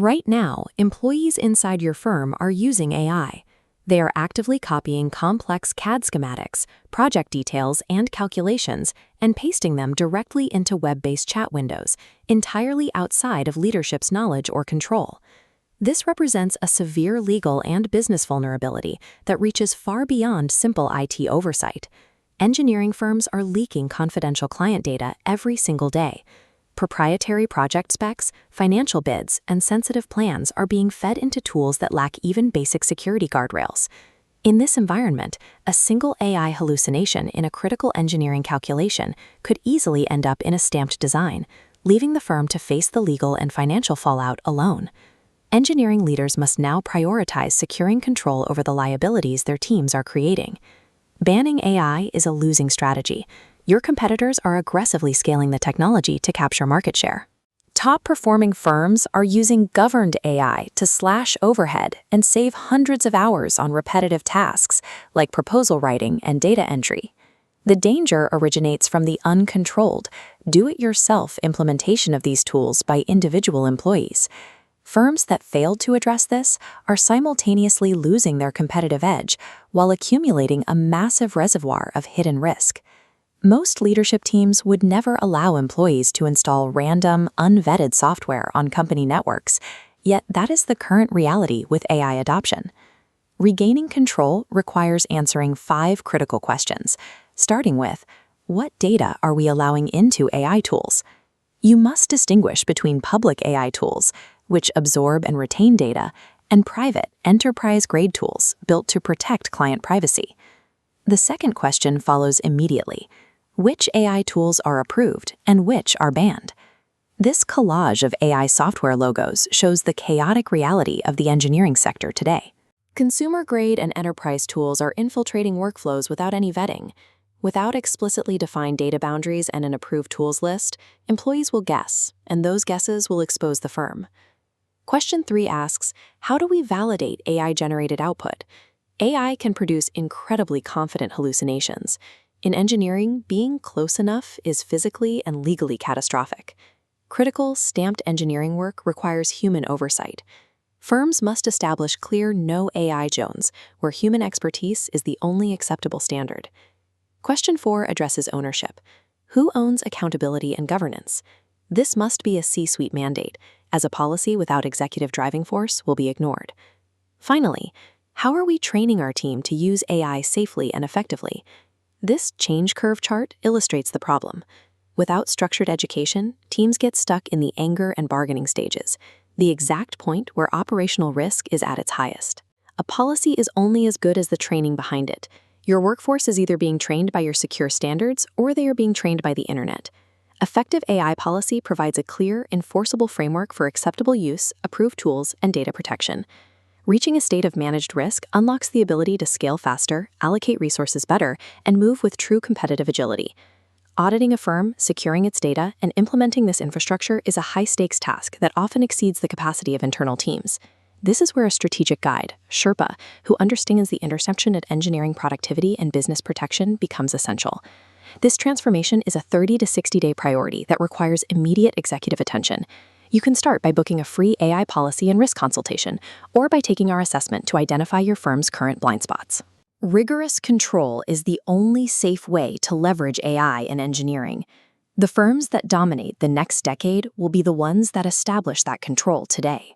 Right now, employees inside your firm are using AI. They are actively copying complex CAD schematics, project details, and calculations, and pasting them directly into web-based chat windows, entirely outside of leadership's knowledge or control. This represents a severe legal and business vulnerability that reaches far beyond simple IT oversight. Engineering firms are leaking confidential client data every single day. Proprietary project specs, financial bids, and sensitive plans are being fed into tools that lack even basic security guardrails. In this environment, a single AI hallucination in a critical engineering calculation could easily end up in a stamped design, leaving the firm to face the legal and financial fallout alone. Engineering leaders must now prioritize securing control over the liabilities their teams are creating. Banning AI is a losing strategy. Your competitors are aggressively scaling the technology to capture market share. Top-performing firms are using governed AI to slash overhead and save hundreds of hours on repetitive tasks like proposal writing and data entry. The danger originates from the uncontrolled, do-it-yourself implementation of these tools by individual employees. Firms that failed to address this are simultaneously losing their competitive edge while accumulating a massive reservoir of hidden risk. Most leadership teams would never allow employees to install random, unvetted software on company networks, yet that is the current reality with AI adoption. Regaining control requires answering 5 critical questions, starting with, what data are we allowing into AI tools? You must distinguish between public AI tools, which absorb and retain data, and private, enterprise-grade tools built to protect client privacy. The second question follows immediately. Which AI tools are approved and which are banned? This collage of AI software logos shows the chaotic reality of the engineering sector today. Consumer-grade and enterprise tools are infiltrating workflows without any vetting. Without explicitly defined data boundaries and an approved tools list, employees will guess, and those guesses will expose the firm. Question 3 asks, how do we validate AI-generated output? AI can produce incredibly confident hallucinations. In engineering, being close enough is physically and legally catastrophic. Critical, stamped engineering work requires human oversight. Firms must establish clear no AI zones, where human expertise is the only acceptable standard. Question 4 addresses ownership. Who owns accountability and governance? This must be a C-suite mandate, as a policy without executive driving force will be ignored. Finally, how are we training our team to use AI safely and effectively? This change curve chart illustrates the problem. Without structured education, teams get stuck in the anger and bargaining stages, the exact point where operational risk is at its highest. A policy is only as good as the training behind it. Your workforce is either being trained by your secure standards or they are being trained by the internet. Effective AI policy provides a clear, enforceable framework for acceptable use, approved tools, and data protection. Reaching a state of managed risk unlocks the ability to scale faster, allocate resources better, and move with true competitive agility. Auditing a firm, securing its data, and implementing this infrastructure is a high-stakes task that often exceeds the capacity of internal teams. This is where a strategic guide, Sherpa, who understands the intersection at engineering productivity and business protection, becomes essential. This transformation is a 30 to 60-day priority that requires immediate executive attention. You can start by booking a free AI policy and risk consultation, or by taking our assessment to identify your firm's current blind spots. Rigorous control is the only safe way to leverage AI in engineering. The firms that dominate the next decade will be the ones that establish that control today.